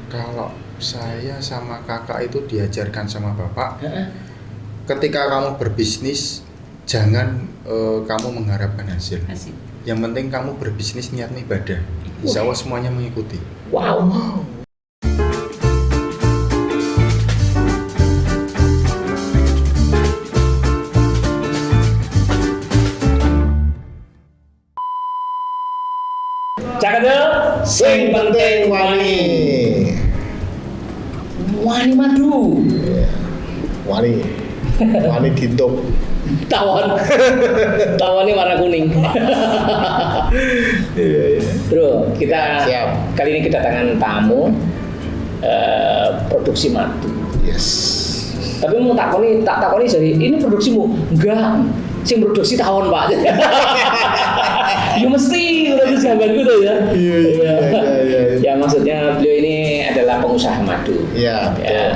Kalau saya sama kakak itu diajarkan sama bapak, ketika kamu berbisnis jangan kamu mengharapkan hasil. Yang penting kamu berbisnis niatnya ibadah. Insya Allah semuanya mengikuti. Wow. Cakadel, sing penting wani. Wani madu. Wani ditutup. Tawonnya warna kuning. Iya. Bro, kita Siap. kali ini kedatangan tamu produksi madu. Yes. Tapi mau tak takoni jadi ini produksimu? Enggak, sing produksi tawon Pak. Ya mesti udah jawabanku tuh ya. Iya. Ya maksudnya beliau ini adalah pengusaha madu. Iya, betul. Ya.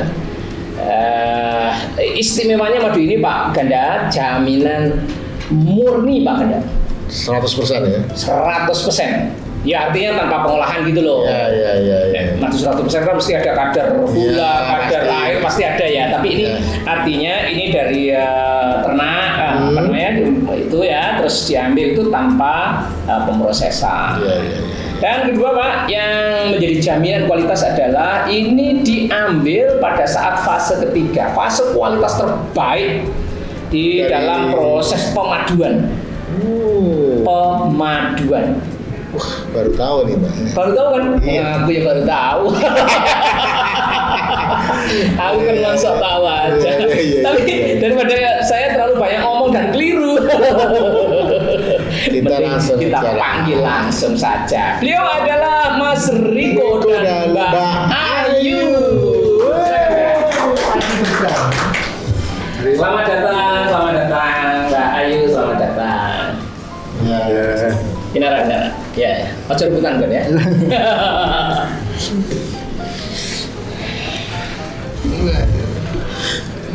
Istimewanya madu ini Pak Ganda jaminan murni Pak Ganda 100% ya. 100%. Ya artinya tanpa pengolahan gitu loh. Iya. Madu 100% kan mesti ada kadar gula, kadar pasti. air pasti ada ya. Tapi ini artinya ini dari ternak apa namanya itu ya, terus diambil itu tanpa pemrosesan. Iya. Dan kedua Pak, yang menjadi jaminan kualitas adalah ini diambil pada saat fase ketiga, fase kualitas terbaik di dalam proses pemaduan. Pemaduan. Wah, baru tahu nih, Pak. Baru tahu kan? Iya. Aku ya baru tahu. Aku kan langsung tahu aja. Iya. Tapi daripada saya terlalu banyak ngomong dan keliru. Kita Mending langsung kita bicara. panggil langsung saja. Beliau adalah Mas Riko dan Mbak Ayu. Selamat datang Mbak Ayu, selamat datang. Ya. Benar. Ya. Ojo rebutan kan ya.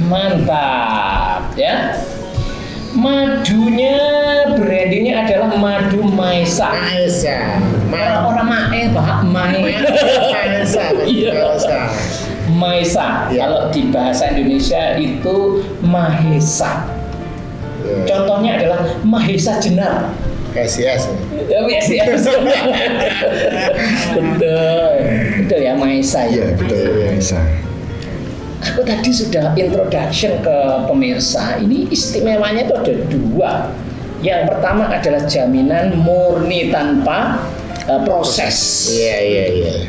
Mantap ya. Madunya brandingnya adalah madu Maisa. Maesa. Orang mae Pak, mae. Maesa. Iya. Maisa. Ya. Kalau di bahasa Indonesia itu Mahesa. Contohnya adalah Mahesa Jenar. KSIS. Ya, yes. Betul ya Maisa ya. Iya, betul. Bisa. Aku tadi sudah introduction ke pemirsa. Ini istimewanya itu ada dua. Yang pertama adalah jaminan murni tanpa proses. Iya.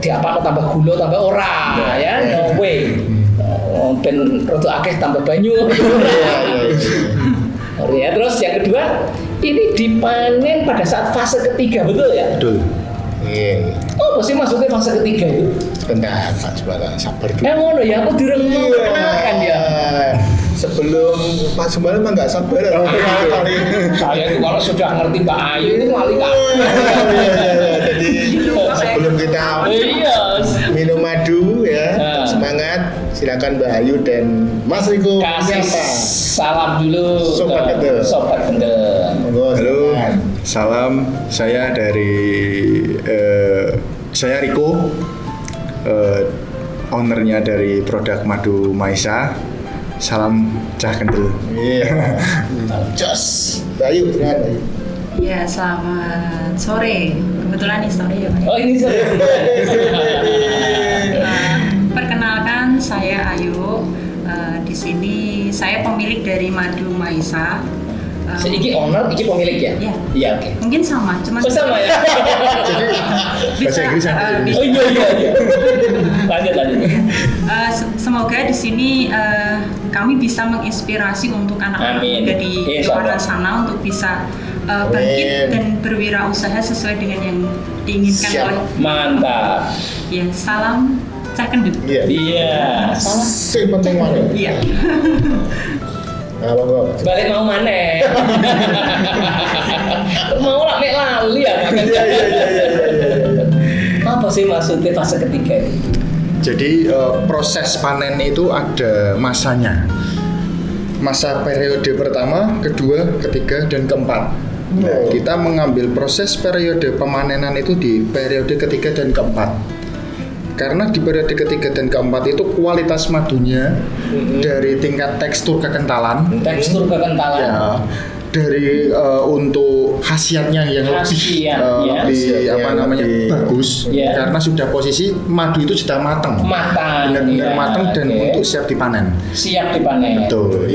Di apa tambah gula tambah ora ya, no way. Ben rada akeh tambah banyu. Iya. Ya, terus yang kedua, ini dipanen pada saat fase ketiga, betul ya? Betul. Iya. Oh, apa sih maksudnya fase ketiga itu? Bentar, Pak Jumala, sabar dulu. Ngono ya, aku direng mengenalkan ya. Sebelum Pak Jumala emang nggak sabar. Saya itu kalau sudah ngerti Mbak Ayu itu maling kan. Jadi sebelum kita Iya. minum madu ya, Nah. semangat. Silakan Mbak Ayu dan Mas Riko. Kasih Siapa? salam dulu Sobat ke Kendel. Sobat Kendel. Monggo, Halo, silakan. salam. Saya dari saya Riko, ownernya dari produk madu Maisa. Salam Cah Kendel. Iya. Jos. Mbak Ayu, silakan Mbak Ayu. Ya, selamat sore. Kebetulan ini sore ya, Pak. Oh ini saya. Perkenalkan, saya Ayu. Di sini saya pemilik dari madu Maisa. Iki owner, iki pemilik ya? Iya. Iya, oke. Mungkin sama, cuma Oh, sama ya? Bahasa Inggris ya? Oh iya. Lanjut. Semoga di sini kami bisa menginspirasi untuk anak-anak Amin. muda di Insya luar Allah. sana untuk bisa bangkit Amin. dan berwirausaha sesuai dengan yang diinginkan Siap. oleh Mantap. ya. Salam Cah Kendut. Iya. Iya. Salah. Si penting mana? Iya. Nah, monggo. Balik mau mana? Mau lah mek lali ya. Iya. Apa sih maksudnya fase ketiga itu? Jadi proses panen itu ada masanya. Masa periode pertama, kedua, ketiga, dan keempat. Nah, kita mengambil proses periode pemanenan itu di periode ketiga dan keempat. Karena di periode ketiga dan keempat itu kualitas madunya dari tingkat tekstur kekentalan, ya, dari untuk khasiatnya yang lebih bagus, karena sudah posisi madu itu sudah matang, benar-benar matang dan untuk siap dipanen. Betul.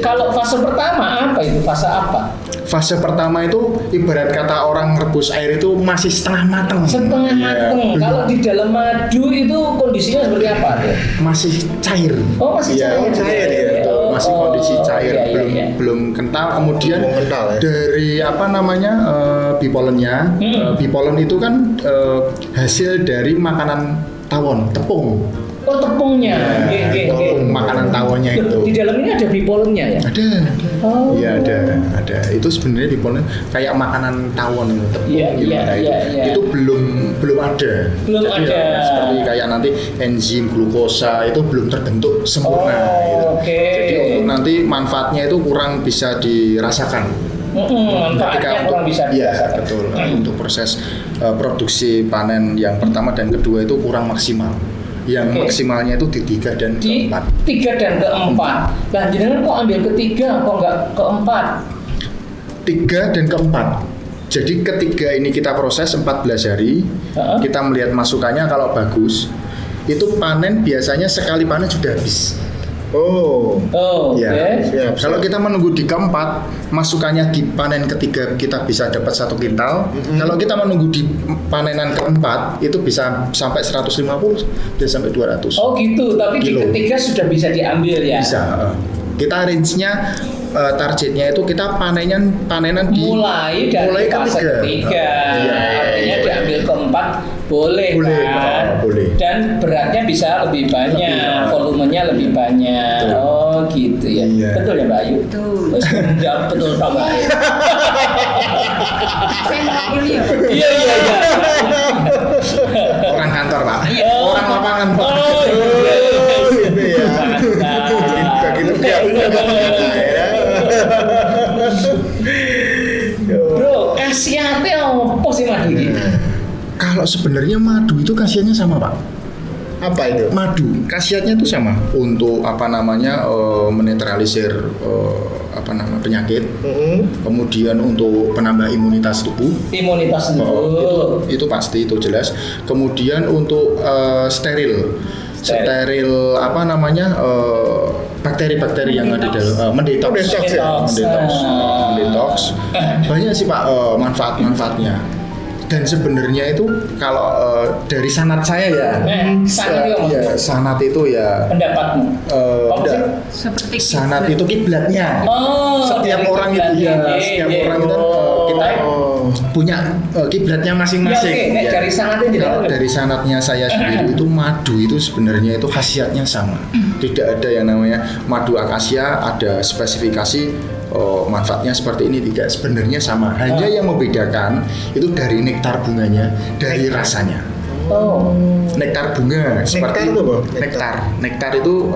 Kalau fase pertama apa itu? Fase apa? Fase pertama itu ibarat kata orang rebus air itu masih setengah matang. Kalau di dalam madu itu kondisinya seperti apa tuh? Masih cair. Oh, masih cair ya. Masih kondisi cair, belum kental. Kemudian dari bipolennya, bipolen itu kan hasil dari makanan tawon, tepung. Oh, tepungnya. Tepung makanan tawonnya itu. Di dalam ini ada bipolennya ya? Ada. Oh. Iya, ada. Itu sebenarnya bipolen kayak makanan tawon tepung itu belum ada. Seperti kayak nanti enzim glukosa itu belum terbentuk sempurna gitu. Jadi untuk nanti manfaatnya itu kurang bisa dirasakan. Manfaatnya kurang bisa dirasakan. Betul. Untuk proses produksi panen yang pertama dan kedua itu kurang maksimal. Yang maksimalnya itu di 3 dan keempat. 3 dan keempat. Nah, jenengan kok ambil ketiga, kok nggak keempat? 3 dan keempat. Jadi ketiga ini kita proses 14 hari. Kita melihat masukannya kalau bagus. Itu panen biasanya sekali panen sudah habis. Siap. Kalau kita menunggu di keempat, masukannya di panen ketiga kita bisa dapat 1 kintal. Kalau kita menunggu di panenan keempat, itu bisa sampai 150, bisa sampai 200. Oh gitu, tapi kilo. Di ketiga sudah bisa diambil ya? Bisa. Kita range-nya, targetnya itu kita panenan di mulai fase ketiga. Artinya diambil keempat boleh kan? Boleh. Dan beratnya bisa lebih banyak, volumenya lebih banyak. Betul. Oh gitu ya. Betul ya Mbak Ayu? Betul. Betul Mbak Ayu. Saya mewakili ya. Iya. Orang kantor Pak. Orang lapangan Pak. Oh iya. Bro, khasiatnya apa sih madu ini? Kalau sebenarnya madu itu khasiatnya sama Pak. Apa itu? Madu khasiatnya itu sama untuk menetralisir penyakit, kemudian untuk penambah imunitas tubuh. Itu pasti, itu jelas. Kemudian untuk steril bakteri-bakteri yang ada di dalam, mendetoks. Banyak sih Pak manfaatnya. Dan sebenarnya itu kalau dari sanad saya sanad itu ya pendapatmu. Seperti sanad itu kiblatnya. Setiap orang itu kita punya kiblatnya masing-masing. Dari sanadnya saya sendiri itu madu itu sebenarnya itu khasiatnya sama. Tidak ada yang namanya madu akasia ada spesifikasi manfaatnya seperti ini, tidak, sebenarnya sama. Hanya yang membedakan itu dari nektar bunganya, dari rasanya. Nektar bunga seperti nektar itu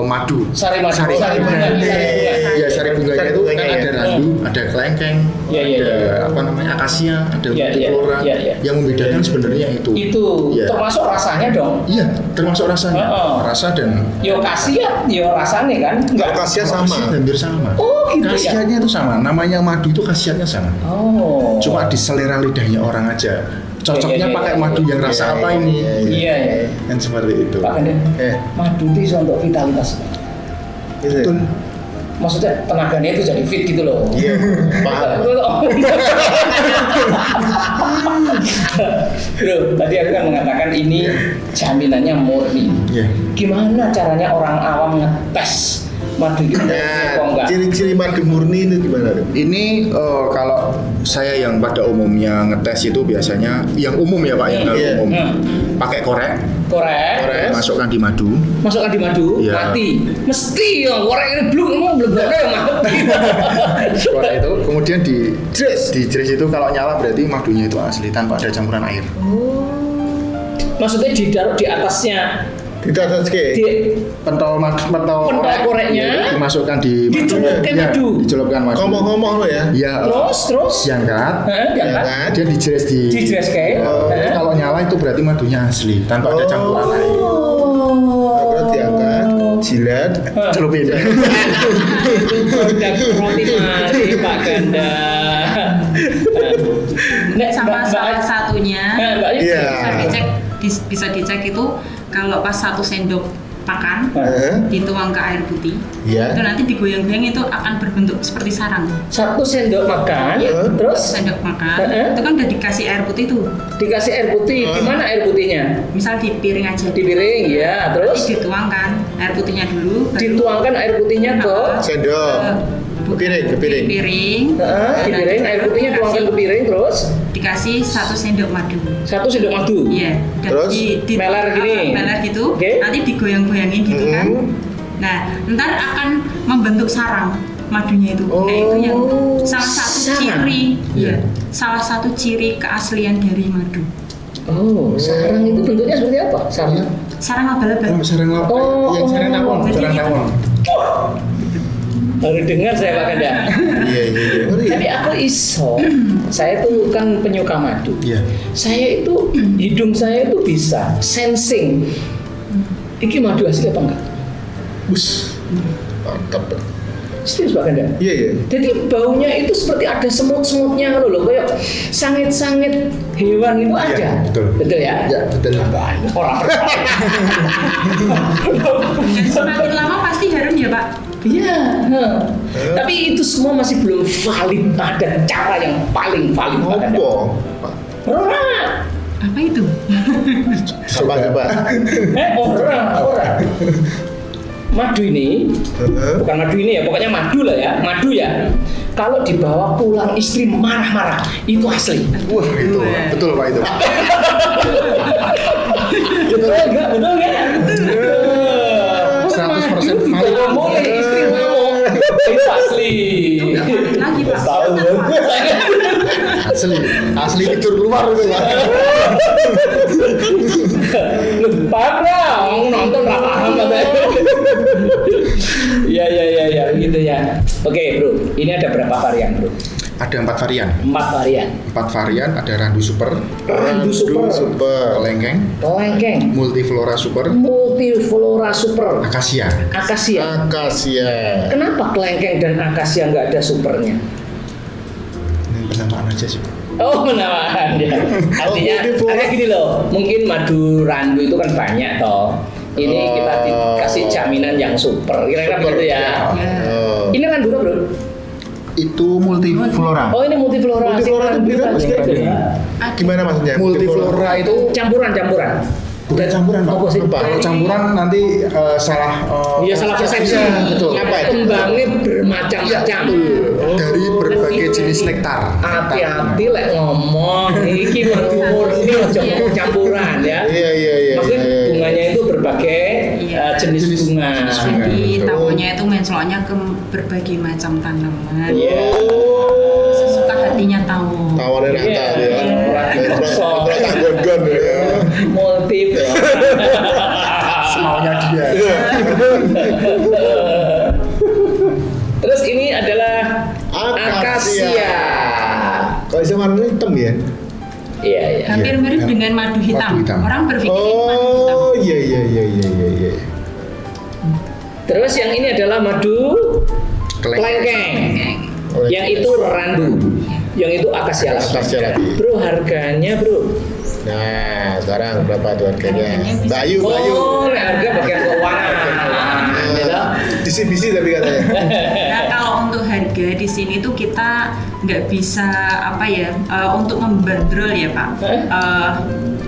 madu. Sari bunga. Ya, sari bunganya itu kan ada randu, ada kelengkeng, ada akasia, ada multiflora. Yang membedakan sebenarnya itu. Termasuk rasanya dong. Iya, termasuk rasanya. Rasa dan khasiat, rasanya kan. Enggak khasiat sama. Hampir sama. Gitu khasiatnya itu sama. Namanya madu itu khasiatnya sama. Cuma di selera lidahnya orang aja. Cocoknya pakai madu yang rasa apa ini? Iya. Kan seperti itu. Pak Ganda, madu itu untuk vitalitas. Betul. Maksudnya tenaganya itu jadi fit gitu loh. Iya. Bro, tadi aku kan mengatakan ini jaminannya murni. Gimana caranya orang awam ngetes madu itu? Ciri-ciri madu murni itu gimana? Ini kalau saya yang pada umumnya ngetes itu biasanya yang umum ya Pak, yang umum pakai korek, masukkan di madu, mati, mesti ya korek ini belum ada yang mati. Korek itu kemudian di jres itu kalau nyala berarti madunya itu asli tanpa ada campuran air. Maksudnya ditaruh di atasnya Ditateske. pentol koreknya dimasukkan di dicelupkan ya, madu. dicelupkan madu. Ngomong-ngomong lo ya. Ya. Terus Diangkat. diangkat. Dia dijres di. Dijres kayak. Kalau nyala itu berarti madunya asli tanpa ada campuran lain. Kalau diangkat, jilat, Celupin. Itu produk roti mari Pak Ganda. Sama salah satunya Mbak Ayu. Iya. bisa dicek itu kalau pas 1 sendok makan dituang ke air putih, Iya. itu nanti digoyang-goyang itu akan berbentuk seperti sarang. 1 sendok makan, terus Sendok makan itu kan udah dikasih air putih tuh, dikasih air putih. Di mana air putihnya? misal di piring aja, Di piring, ya. Terus nanti dituangkan air putihnya dulu, baru dituangkan air putihnya ke sendok. Ke piring. di piring, di Nanti piring, air putihnya tuangkan ke piring, terus dikasih 1 sendok madu. 1 sendok madu. Iya, dan Terus? meler Meler gitu, Oke. nanti digoyang-goyangin gitu kan. Nah, ntar akan membentuk sarang madunya itu. Nah, itu yang salah satu sarang. ciri, salah satu ciri keaslian dari madu. Oh, sarang itu bentuknya seperti apa? Sarang. Sarang abal-abal. Sarang apa? Yang sarang tawon, sarang tawon. Baru dengar saya Pak Ganda. Iya. Tapi aku saya tuh kan penyuka madu. Iya. Saya itu hidung saya itu bisa sensing. Ini madu asli apa enggak? Bus. Mantap. Serius Pak Ganda. Iya. Jadi baunya itu seperti ada semut-semutnya loh, kayak sangit-sangit hewan itu ada. Iya, betul. Betul ya? Ya, betul. Orang. Dan semakin lama pasti harum ya Pak. Iya. Tapi itu semua masih belum valid. Ada cara yang paling valid Pak Ganda. Apa? Orang. Apa itu? Coba. Orang. Madu ini, bukan madu ini ya, pokoknya madu lah ya, madu ya. Kalau dibawa pulang istri marah-marah, itu asli. Wah, itu betul Pak itu. Betul enggak? 100% valid. Ngomong istri ngomong, itu asli. Lagi Pak. Asli tidur keluar itu Pak. Parah, nonton nggak paham ya, gitu ya. Oke bro, ini ada berapa varian bro? Ada 4 varian. 4 varian. 4 varian, ada randu super, Randu super, lengkeng, multiflora super, akasia. Kenapa kelengkeng dan akasia nggak ada supernya? Ini penamaan aja sih. Oh penamaan ya. Artinya kayak gini loh. Mungkin madu randu itu kan banyak toh. Ini kita dikasih jaminan yang super. Kira-kira begitu ya. Ini randu bro. Itu multiflora. Oh ini multiflora. Multiflora itu gimana maksudnya? Multiflora itu Campuran. bukan campuran Pak. Apa sih? Kalau campuran nanti salah. Iya salah persepsi. Betul. Kembangnya bermacam-macam. Dari berbagai jenis nektar. Hati-hati lek ngomong. Iki madu murni campuran ya. Iya. Maksudnya bunganya itu berbagai jenis bunga. Jadi tamunya itu menceloknya ke berbagai macam tanaman. Iya. Sesuka hatinya tahu. Tawarin Natal ya. Gon ya. Multi. Semaunya dia. Terus ini adalah akasia. Kalau bisa warna hitam ya? Iya. Hampir mirip dengan madu hitam. Madu hitam. Orang berpikir madu hitam. Oh iya. Terus yang ini adalah madu kelengkeng. Yang itu randu. Yang itu akasia lagi. Bro, harganya bro. Nah, sekarang berapa tuh harganya? Bayu. Oh, harga bagian keuangan. Bisi-bisi tapi katanya. Nah, kalau untuk harga di sini tuh kita nggak bisa untuk membandrol ya Pak.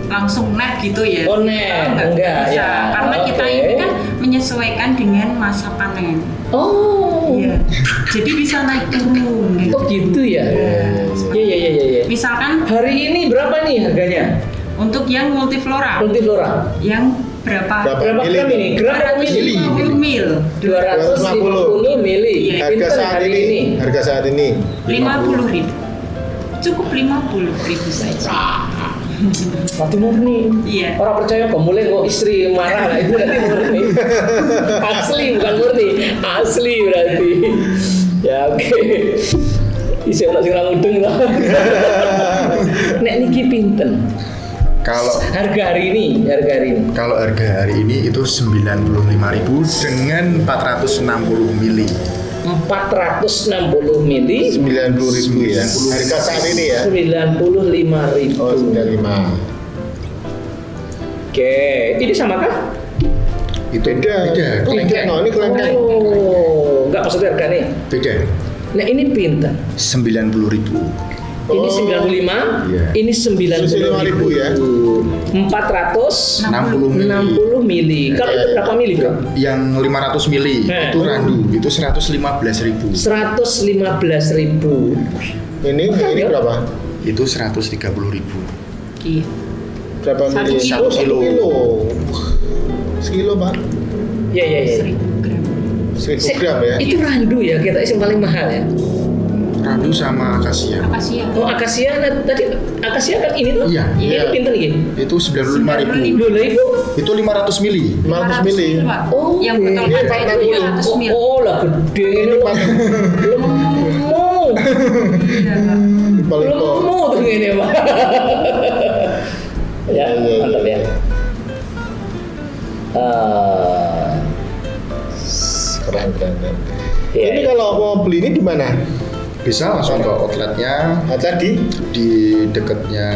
Langsung net gitu ya. Oh, net. Enggak bisa, ya. karena kita ini kan menyesuaikan dengan masa panen. Oh. Iya. Jadi bisa naik turun gitu. Oh gitu ya. Iya. Misalkan Hari ini berapa nih harganya? untuk yang multiflora yang berapa Berapa gram ini? Gram atau mili? 250 mil 250 mili. Iya. Harga saat ini 50.000 cukup 50.000 saja. Mati murni. Iya. Orang percaya kok mulai kok istri marah lah itu nanti murni. Asli bukan murni, asli berarti. Ya oke. Isi orang sing mudeng lah. Nek niki pinten? Kalau harga hari ini. Kalau harga hari ini itu 95.000 dengan 460 mili. 460 mili 90.000 ya. Harga saat ini ya. 95.000. Oh, 95. Oke, ini sama kah? Itu Beda. beda. Kelengkeng, ini kelengkeng. Oh, enggak maksudnya harganya. Beda. Nah, ini pinten? 90.000. Ini 95, Iya. ini 95.000 ya. 460 mili. Kalau itu berapa mili, Bro? Yang 500 mili itu randu, itu 115.000. 115.000. Ini berapa? Itu 130.000. Iya. Berapa Satu mili? kilo. 1 kilo. Sekilo, Pak. Ya. 1000 gram. 1000 gram ya. Itu randu ya, kita yang paling mahal ya. Randu sama akasia. Akasia. Oh, akasia tadi akasia kan ini tuh? Iya. Ini pinten iki? Itu 95.000. Lho, lah itu. Itu 500 mili. 500 mili. Pak. Oh, Yang iya. botol kaca itu 500 ml. Oh, lah gede ini loh. Lemu. Iya, Pak. Paling kok. Lemu tuh ini, Pak. Ya, mantap ya. Keren. Iya, Ini iya. kalau mau beli ini di mana? Bisa langsung ke outletnya Tadi di dekatnya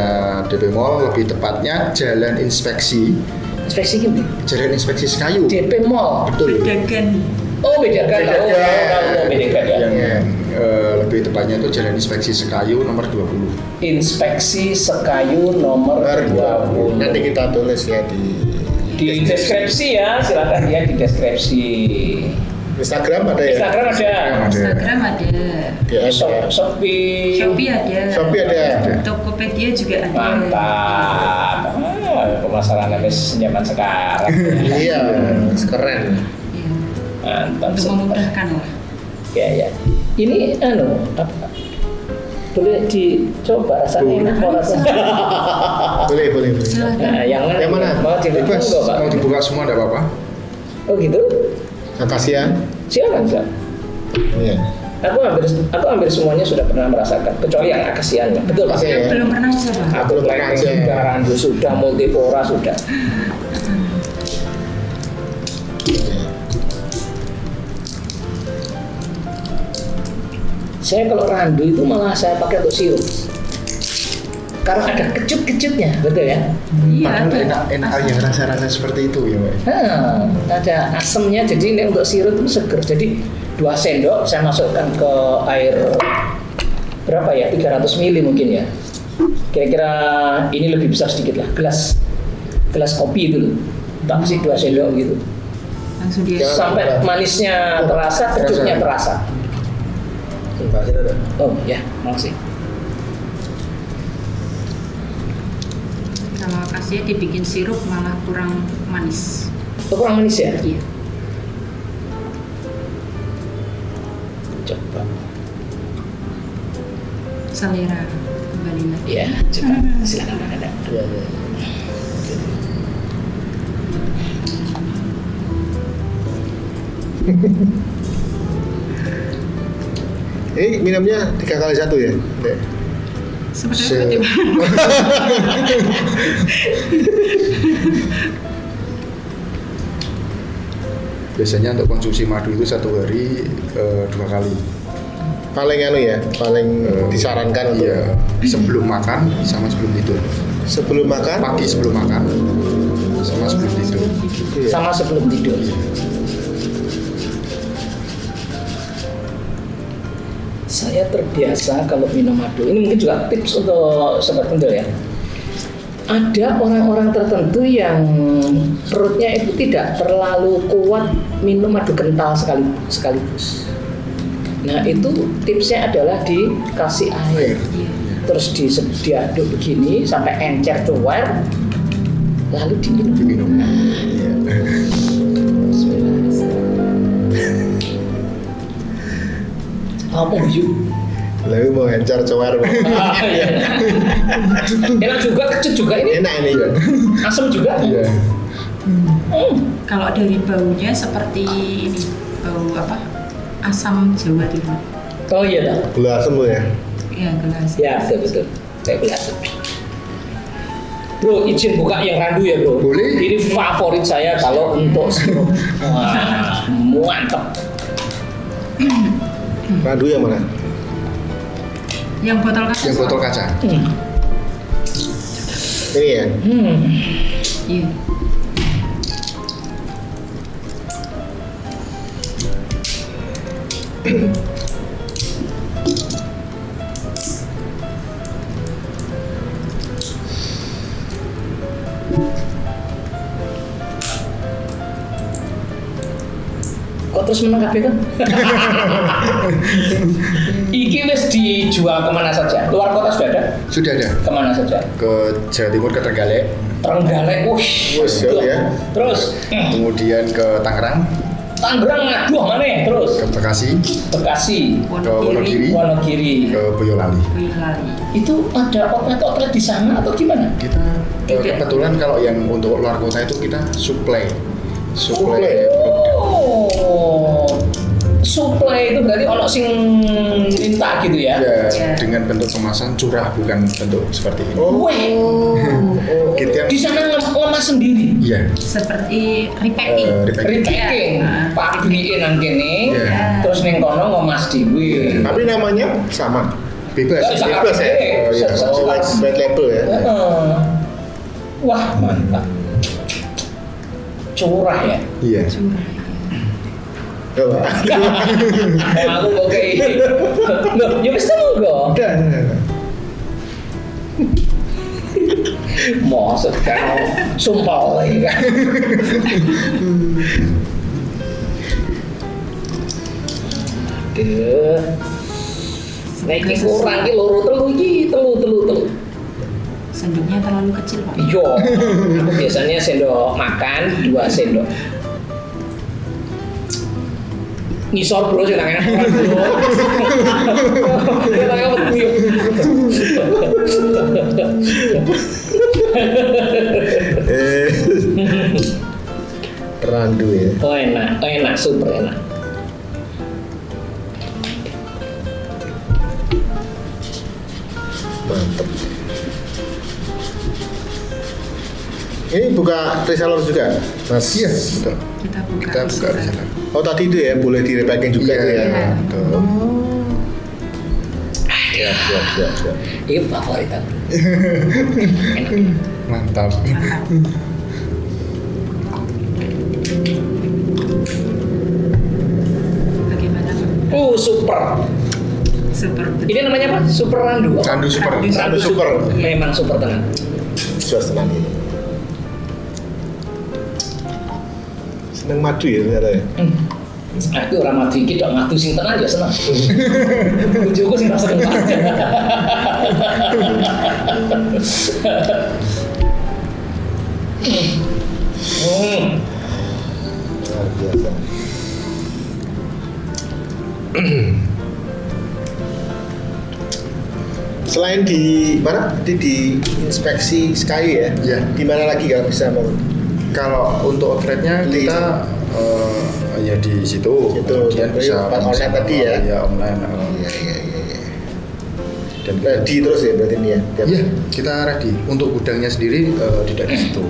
DP Mall, lebih tepatnya Jalan Inspeksi. Inspeksi gini. Jalan Inspeksi Sekayu. DP Mall. Betul. Bedagan. Oh, bedakan. Bedakan. Oh, bedakan ya. Yang lebih tepatnya itu Jalan Inspeksi Sekayu nomor 20. Inspeksi Sekayu nomor 20. nanti kita tulis ya Di deskripsi ya, silakan ya di deskripsi. Instagram ada ya? Instagram ada. Instagram ada. Ya, ada. Shopee. Shopee ada. Shopee ada. Tokopedia juga ada. Mantap. Pemasaran habis zaman sekarang. Iya, keren. Iya. Mantap. Untuk memudahkan lah. Ya. Ini apa? Boleh dicoba rasanya enak kok rasanya. Boleh. Silakan. Nah, yang mana? Mau dibuka Bebas, enggak, Pak? mau dibuka semua enggak apa-apa. Oh gitu? Akasia. Silakan. Iya. Aku hampir semuanya sudah pernah merasakan, kecuali yang akasianya. Betul, Pak? Akasia. Belum pernah coba. Aku Belum pernah planning aja. sudah, randu sudah, multivora sudah. Saya kalau randu itu malah saya pakai untuk sirup. Karena ada kecut-kecutnya, betul ya? Iya, Padahal ada. enak aja rasa-rasa seperti itu ya, Mbak. Ada asemnya, jadi ini untuk sirup itu seger. Jadi 2 sendok saya masukkan ke air berapa ya? 300 ml mungkin ya. Kira-kira ini lebih besar sedikit lah, gelas kopi itu loh. Tak sih 2 sendok gitu. Langsung dia. Sampai manisnya terasa, kecutnya terasa. Oh ya, makasih. Kalau akasia dibikin sirup malah kurang manis. Oh, kurang manis ya? Iya. Coba. Selera kembali lagi. Ya, coba. Silakan Pak Nanda. Iya. Ini minumnya 3 kali 1 ya? Sebenarnya seperti Biasanya untuk konsumsi madu itu 1 hari 2 kali. Paling paling disarankan untuk Iya, sebelum makan sama sebelum tidur. sebelum makan. Pagi sebelum makan sama sebelum tidur. Iya. Sama sebelum tidur. Saya terbiasa kalau minum madu. Ini mungkin juga tips untuk sobat kendel ya. Ada orang-orang tertentu yang perutnya itu tidak terlalu kuat minum madu kental sekaligus. Nah itu tipsnya adalah dikasih air, terus diaduk begini sampai encer cuer, lalu diminum. Bismillah. Apa yuk? Lalu mau hencar cowar. Iya. Enak juga, kecut juga ini. Enak ini ya. Asam juga. Iya. Kalau dari baunya seperti ini, bau apa? Asam Jawa Timur. Oh iya dah. Gula asam lo ya. Iya, gelas. Ya betul. Kayak biasa. Bro, izin buka yang randu ya bro. Boleh. Ini favorit saya kalau untuk sirup. Wah, mantap. Randu yang mana? Yang botol kaca. Yang botol kaca. Ini ya. Iya. Kok terus menang kabeh kan? Iki wis dijual kemana saja? Luar kota sudah ada? Sudah ada. Kemana saja? Ke Jawa Timur, ke Trenggalek, Trenggalek, Wes, ya. Terus kemudian ke Tangerang, Tangerang, aduh mana? Terus ke Bekasi, Bekasi, ke Wonogiri, Wonogiri. ke Boyolali. Boyolali. Itu ada outlet di sana atau gimana? Kita kebetulan kalau yang untuk luar kota itu kita supply produk. Oh, supply itu berarti ono sing minta gitu ya? Ya, dengan bentuk kemasan curah, bukan bentuk seperti ini. Weh, Kita di sana ngemas sendiri. iya. Seperti repacking. Repacking, Ya. Pak beliin nang kene, Iya. terus ning kono ngemas dhewe. Tapi namanya sama. Bebas. Bebas ya? Oh, iya. Oh, white label ya. Heeh. Wah, mantap. Curah ya. Iya. Coba. Aku mau kayak loh, ya wis temu go. Udah. Maksud kan sumpah lagi kan. Duh. Iki kurang ki loro telu iki, telu. Sendoknya terlalu kecil, Pak. Iya. Aku biasanya sendok makan 2 sendok. Ngisor bro, sih tangannya kurang bro. Kita nggak betul. Randu ya. Oh enak, super enak. Mantep. Ini buka reseller juga, Mas? Iya, betul. Kita buka. Kita buka di sana. Oh tadi itu ya, boleh di repacking juga Iya, tuh ya? iya. betul. Siap. Ini favorit aku. Enak. Mantap. Bagaimana, Pak? Super. Super. Ini namanya apa? Super Randu. Randu super. Randu super. Memang super tenang. Jelas tenang ini. Seneng madu ya ternyata ya? Aku orang madu iki tok madu sing tenang ya seneng. Bojoku sing rasa seneng. Luar biasa. Selain di mana? Di inspeksi Sky ya? Iya. Di mana lagi kalau bisa mau? Kalau untuk outletnya Beli. kita ya di situ. Kemudian Berarti bisa online tadi ya? Ya online. Iya. Dan Ready terus ya berarti ini ya? Tiap- Iya, kita ready. Untuk gudangnya sendiri tidak di situ.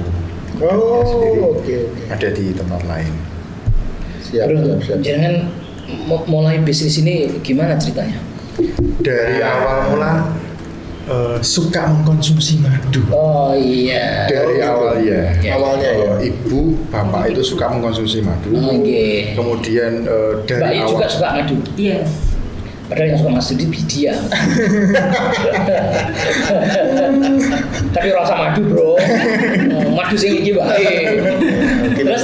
Oh, Sendiri oke. ada di tempat lain. Siap. Jangan mulai bisnis ini gimana ceritanya? Dari awal mula suka mengkonsumsi madu. Oh iya. Dari gitu. awal ya. Ya. Awalnya ya. Ibu, bapak itu suka mengkonsumsi madu. Oke. Kemudian Mbak dari I awal juga suka madu. Iya. Padahal yang suka madu itu bidia. Tapi rasa madu bro. Madu sing iki bae. Terus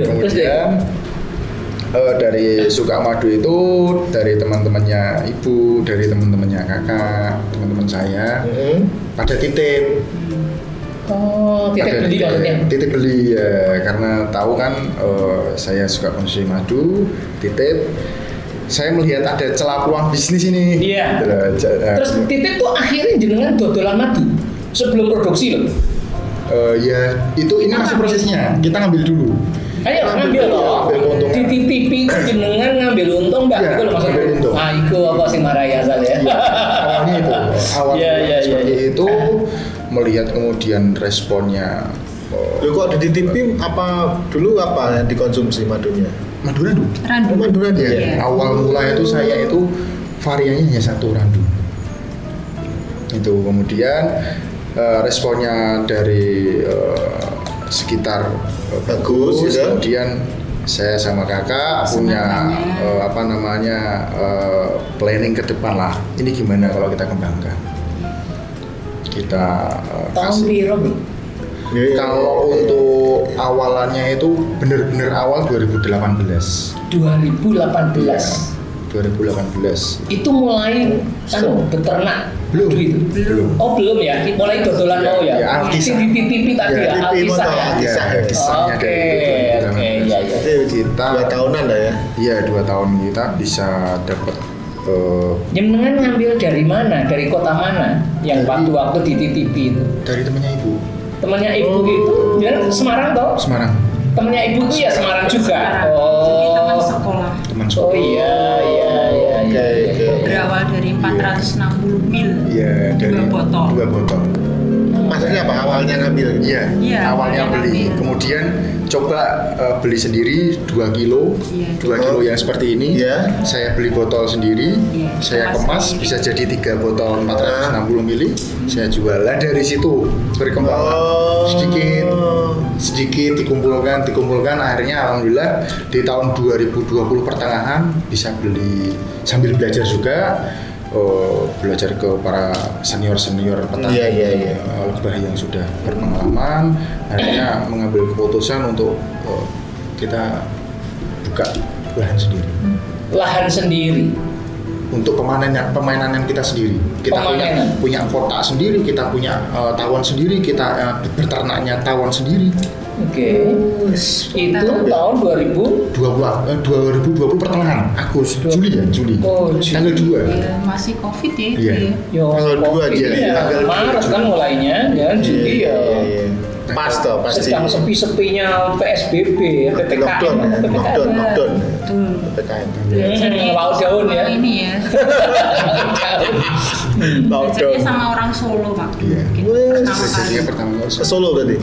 kemudian dari suka madu itu dari teman-temannya ibu, dari teman-temannya kakak, teman-teman saya pada titip. Oh, tidak Pada beli maksudnya. Titip beli ya, karena tahu kan saya suka konsumsi madu, titip. saya melihat ada celah peluang bisnis ini. Iya. Terus titik tuh akhirnya jenengan dodolan madu sebelum produksi loh. Ya itu ini masih prosesnya. Kita ngambil dulu. Ayo ngambil loh. Di TV itu jenengan ngambil untung mbak. Ya, itu loh maksudnya. ngambil untung. Ah itu apa sih maraya saya? Awalnya itu. Awalnya seperti itu. Melihat kemudian responnya. Loh kok di TV apa dulu apa yang dikonsumsi madunya? Madu randu. Madu randu ya. Awal mula itu saya itu variannya hanya satu randu. Itu kemudian responnya dari sekitar bagus. Ya. Kemudian saya sama kakak punya planning ke depan lah. Ini gimana kalau kita kembangkan? Kita Tahun biru. Kalau untuk awalannya itu benar-benar awal 2018. 2018. 2018. Itu mulai beternak Belum. Belum. Oh belum ya, mulai dodolan mau ya. Masih di TV tadi ya, Alkisah ya. Kisahnya Oke, ya. Kita 2 tahunan lah ya. Iya 2 tahun kita bisa dapat. Jenengan ngambil dari mana? Dari kota mana? Yang waktu di TV itu? Dari temannya ibu. Temannya ibu itu, jenengan Semarang toh? Semarang. Temannya ibu itu ya Semarang juga. Jadi teman sekolah. Teman sekolah. Oh iya. Berawal dari 460 mil. Iya, dari 2 botol. 2 botol. Maksudnya apa? Awalnya ngambil? Iya, awalnya beli. Kemudian coba beli sendiri 2 kilo. 2 kilo yang seperti ini. Iya. Saya beli botol sendiri. Saya kemas bisa jadi 3 botol 460 mili. Saya jual. Lah dari situ berkembang sedikit dikumpulkan akhirnya alhamdulillah di tahun 2020 pertengahan bisa beli sambil belajar juga. Belajar ke para senior petani lebah yang sudah berpengalaman, akhirnya mengambil keputusan untuk kita buka lahan sendiri untuk pemainan kita sendiri. Kita punya kotak sendiri, kita punya tawon sendiri, kita berternaknya tawon sendiri. Oke. Itu tahun 2020 pertengahan Juli. Tanggal 2. Ya, masih Covid ya itu ya. Tanggal 2 aja. Tanggal Maret kan mulainya, ya Juli ya. Pas toh, pasti. Sedang sepi-sepinya PSBB, PPKM. Lockdown. PPKM. Laut daun ya. Ini ya. Belajarnya sama orang Solo Pak. Iya. Pertama kali. Ke Solo berarti?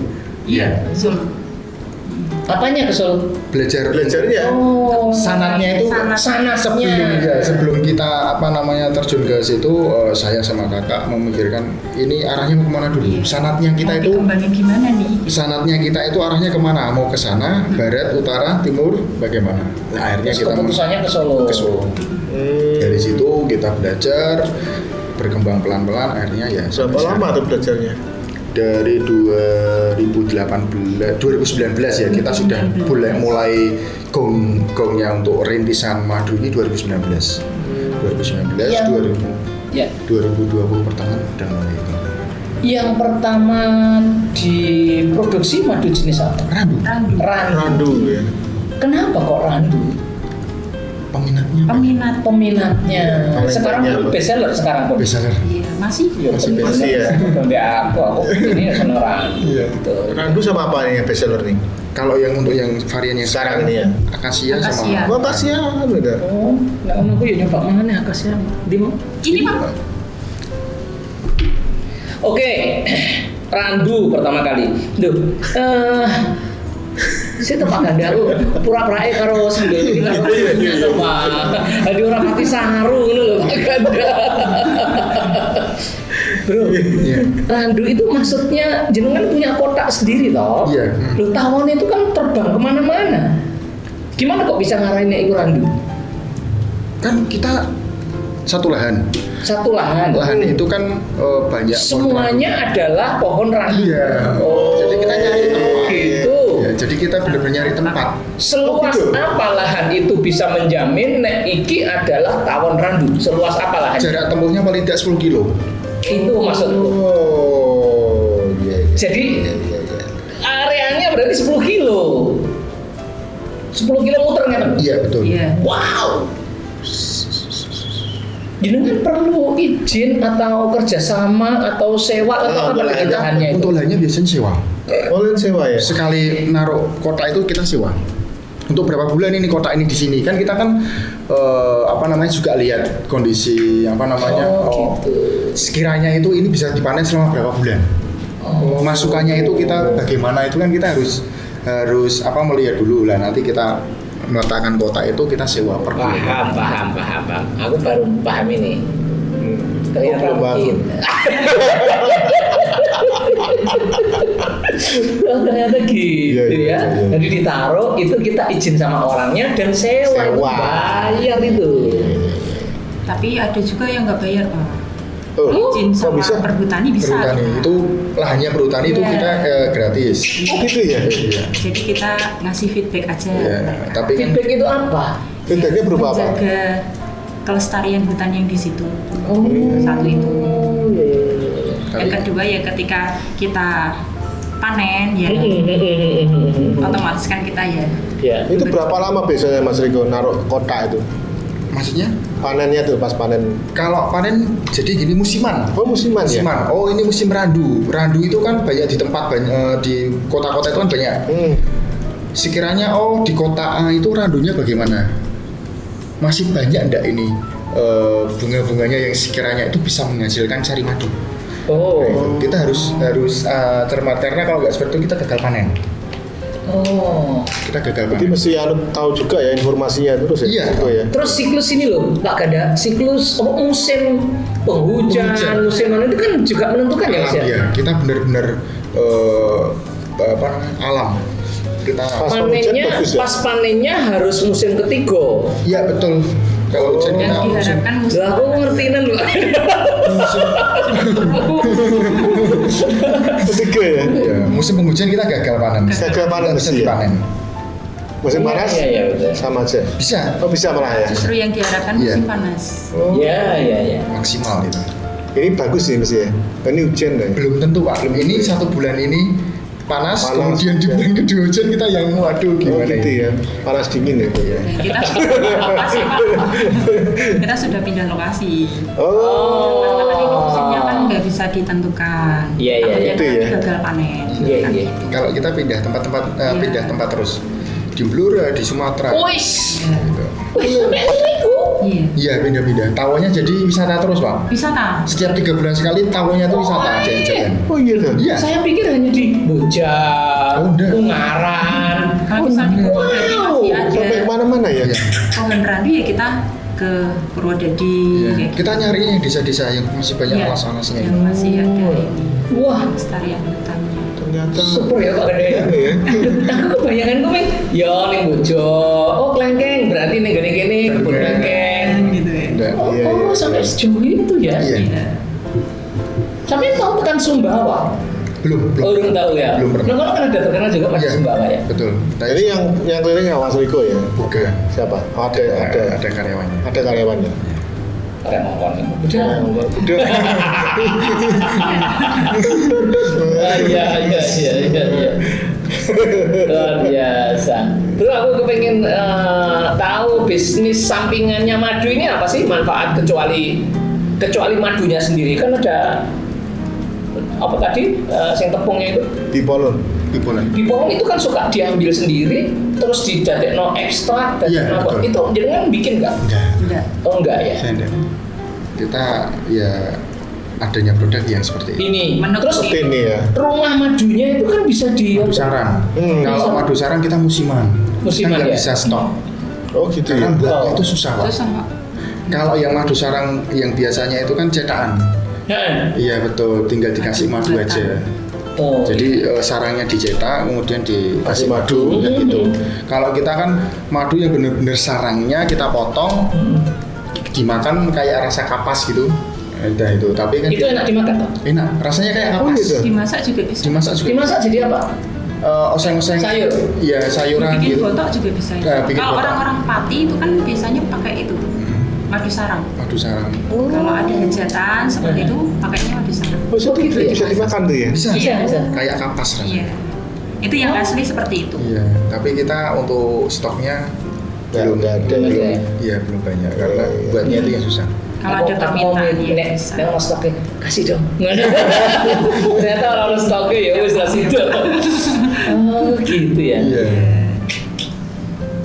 Iya, Solo. Apanya ke Solo? Belajarnya. Oh, sanatnya itu sebelum kita terjun ke situ, saya sama kakak memikirkan ini arahnya mau kemana dulu. Sanatnya kita itu gimana nih? Sanatnya kita itu arahnya kemana? Mau ke sana, barat, utara, timur, bagaimana? Nah, akhirnya kita keputusannya ke Solo. Dari situ kita belajar, berkembang pelan-pelan. Akhirnya ya. Berapa lama tuh belajarnya? Dari 2019 ya kita sudah mulai gongnya untuk rintisan madu ini 2019 2020 pertengahan dan mulai itu. Yang pertama diproduksi madu jenis apa? Randu ya. Kenapa kok randu? Peminatnya. Sekarang pun bestseller pun. Bestseller. Iya, masih ya. Aku ini seneng randu. Iya. Randu sama apa nih yang bestseller nih? Kalau yang untuk yang varian yang sekarang ini ya. Akasia sama. Akasia beda. Oh, aku ya nyoba mana nih akasia? Ini Pak. Oke, randu pertama kali. Saya tempat gandaru pura-pura karo sendiri karo Pak. Orang mati saru ngono lho Pak Ganda. Bro, randu itu maksudnya jenengan punya kotak sendiri toh? Iya. Loh tawon itu kan terbang kemana-mana. Gimana kok bisa ngarahinnya itu randu? Kan kita satu lahan. Lahan itu kan banyak. Semuanya adalah pohon randu. Iya. Jadi kita nyari tempat. Gitu. Ya, jadi kita benar-benar nyari tempat. Seluas apa lahan itu bisa menjamin nek iki adalah tawon randu? Seluas apa lahan? Jarak tempuhnya paling tidak 10 kilo. Itu maksudku. Iya. Jadi areanya berarti 10 kilo. 10 kilo muter kan? Iya, betul. Wow. Jenengan perlu izin atau kerjasama atau sewa atau apa lahannya itu? Untuk lahannya biasanya sewa. Oleh sewa ya. Sekali naruh kotak itu kita sewa. Untuk berapa bulan ini kotak ini di sini kan kita kan juga lihat kondisi gitu. Sekiranya itu ini bisa dipanen selama berapa bulan. Masukannya itu kita bagaimana itu kan kita harus melihat dulu lah, nanti kita meletakkan kotak itu kita sewa per bulan. Paham. Aku baru paham ini. Ternyata mungkin. Ternyata gitu ya. Jadi ditaruh itu kita izin sama orangnya dan sewa. Bayar itu. Tapi ada juga yang nggak bayar Pak. Oh, Izin sama bisa? perhutani bisa. Perhutani itu lahannya perhutani itu kita gratis. Oh gitu ya. Iya. Jadi kita ngasih feedback aja. Iya, tapi kan Feedback itu apa? Feedbacknya berupa apa? Menjaga kelestarian hutan yang di situ. Satu itu. Yang kedua ya ketika kita panen ya otomatis kan kita ya. Itu berapa lama biasanya Mas Riko naruh kotak itu? maksudnya Panennya tuh pas panen. kalau panen jadi gini musiman. Oh musiman ya? Musiman. Oh ini musim randu. Randu itu kan banyak di tempat di kota-kota itu kan banyak. Sekiranya di kota A itu randunya bagaimana? Masih banyak enggak ini bunga-bunganya yang sekiranya itu bisa menghasilkan sari madu? Nah, itu kita harus cermat karena kalau nggak seperti itu kita gagal panen. Kita gagal Jadi panen. mesti tahu juga ya informasinya terus ya. Iya. Gitu ya. Terus siklus ini loh, Pak Ganda, siklus musim penghujan, musim mana itu kan juga menentukan ya Mas ya? Iya, kita benar-benar alam. Kita Pas panennya harus musim ketiga. Iya betul. Kalau hujan Dan kita diharapkan musim Lah aku ngertiin loh. Ketiga ya. ya, musim penghujan kita gagal panen. Gagal panen Bisa mesti ya? dipanen. Musim panas? Iya, betul. Sama aja. Bisa. Oh bisa malah ya. justru yang diharapkan Iya. musim panas. Iya. Maksimal itu. Ini bagus nih mesti ya. Ini hujan ya. Belum tentu Pak. Ini 1 bulan ini panas, kemudian di bulan kedua hujan kita yang waduh Oh gimana gitu ini? ya. Panas dingin ya. Kita sudah pindah lokasi Pak. Kita sudah pindah lokasi. Karena ini musimnya kan nggak bisa ditentukan. Iya, Takutnya itu nanti ya. gagal panen. Iya. Kalau kita pindah tempat terus di Blora, di Sumatera. Wis. Gitu. Sampai itu. Iya. Iya pindah-pindah. Tawonnya jadi wisata terus Pak. Wisata. Setiap 3 bulan sekali tawonnya itu wisata jalan-jalan. Oh iya tuh. Iya. Saya pikir hanya di Bojang, Udah. Ungaran. Kalau misalnya di Purwodadi masih ada Sampai kemana-mana ya. Iya. pohon randu ya kita ke Purwodadi. Iya. kayak Kita gitu. nyari yang desa-desa yang masih banyak Iya, alas-alasnya. yang masih ada ini Wah, kelestarian hutannya. Ternyata. super ya Pak Gede. Iya. Aku kebayangan gue ya ning Bojo. Oh, Klengkeng berarti ning gini kene kebun klengkeng. Gitu ya. Udah. Iya. Sampai sejauh itu ya. Iya. Iya. Sampai tahu tekan Sumbawa. Belum. Belum tahu ya. Belum pernah. Nah, kan ada terkenal juga Mas Iya. Sumbawa ya. Betul. Jadi yang keliling Mas Riko ya. bukan. Siapa? Oh, ada karyawannya. ada karyawannya. Kayak ngomong. Udah. Iya. Luar biasa. Terus aku kepengen tahu bisnis sampingannya madu ini apa sih manfaat kecuali madunya sendiri kan ada apa tadi yang tepungnya itu Bipolon. Bipolar. dipolong itu kan suka diambil sendiri terus didadekno ekstrak dan Iya, apa betul. itu jadi kan bikin nggak? Enggak. Oh enggak ya. Saya enggak. Kita ya adanya produk yang seperti ini. Ini Menurut terus Seperti ini ya. rumah madunya itu kan bisa di Madu sarang. Kalau madu sarang kita musiman. Musiman, kita nggak ya? bisa stok. Oh gitu Karena ya. buatnya itu susah Pak. Terus sama Kalau yang madu sarang yang biasanya itu kan cetakan. Iya betul, tinggal dikasih madu aja. Oh, Jadi sarangnya dicetak, kemudian dikasih madu, kan gitu. Kalau kita kan madu yang benar-benar sarangnya kita potong, dimakan kayak rasa kapas gitu. Nah itu, tapi kan itu enak dimakan toh? enak, rasanya kayak Oh, kapas. gitu. dimasak juga bisa. Dimasak juga. Dimasak jadi apa? Oseng-oseng. Sayur? Iya sayuran Bikin gitu. botok juga bisa. Bikin Kalau botok. orang-orang Pati itu kan biasanya pakai itu madu sarang. Madu sarang. Kalau ada hajatan seperti itu pakainya madu sarang. Oh itu gitu ya? bisa dimakan tuh ya. Bisa. Bisa. Kayak kapas rasanya. Iya. Itu yang asli seperti itu. Iya, tapi kita untuk stoknya Nggak ada. belum, ya? iya belum banyak karena buatnya itu yang susah. Kalau ada permintaan ya bisa. Nek mau stoknya kasih dong. Ternyata orang stoknya ya wis lah situ. Oh gitu ya. Iya.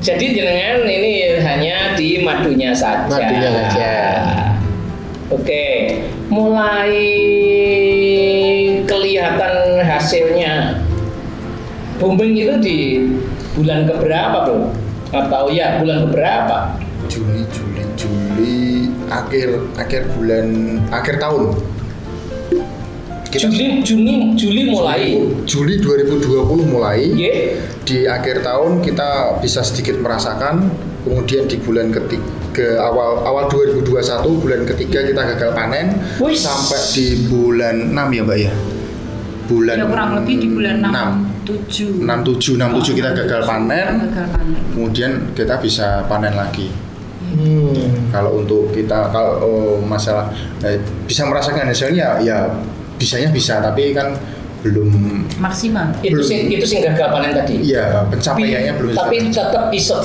Jadi jenengan ini hanya di madunya saja. Madunya saja. Oke, mulai kelihatan hasilnya. Bombing itu di bulan keberapa bro? Atau ya bulan keberapa? Juli, akhir tahun. Juli mulai. Juli 2020 mulai. Yeah. Di akhir tahun kita bisa sedikit merasakan. Kemudian di bulan ketiga awal 2021 bulan ketiga kita gagal panen. Wish. Sampai di bulan 6 ya Mbak ya. Bulan ya kurang lebih di bulan 67 kita gagal panen. Kemudian kita bisa panen lagi. Kalau untuk kita masalah bisa merasakan hasilnya ya bisanya bisa, tapi kan belum maksimal. Itu sih gagal panen tadi. Iya, pencapaiannya belum. Tapi tetap bisa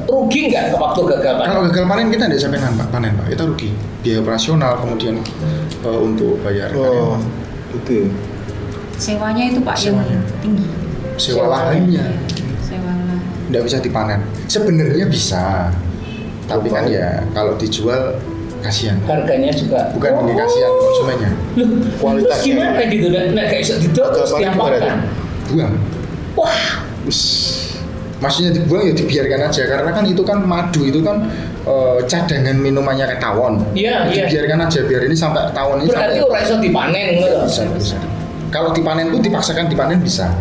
rugi nggak waktu gagal panen? Kalau gagal panen kita tidak sampai panen Pak, kita rugi. Biaya operasional kemudian untuk bayar karyawan. Gitu. Sewanya itu Pak yang tinggi. Sewa lahannya. Sewa lahan. Tidak bisa dipanen. Sebenarnya bisa, tapi kan ya kalau dijual kasihan. Harganya juga. Bukan kasihan konsumennya. Loh, kualitasnya. Terus gimana gitu? Nah kayak bisa didot terus diapakan? Buang. Wah. Maksudnya dibuang ya dibiarkan aja, karena kan itu kan madu itu kan cadangan minumannya kayak tawon. Iya. Dibiarkan aja biar ini sampai tawon ini. Berarti ora iso dipanen ngono. Bisa. Kalau dipanen tuh dipaksakan dipanen bisa.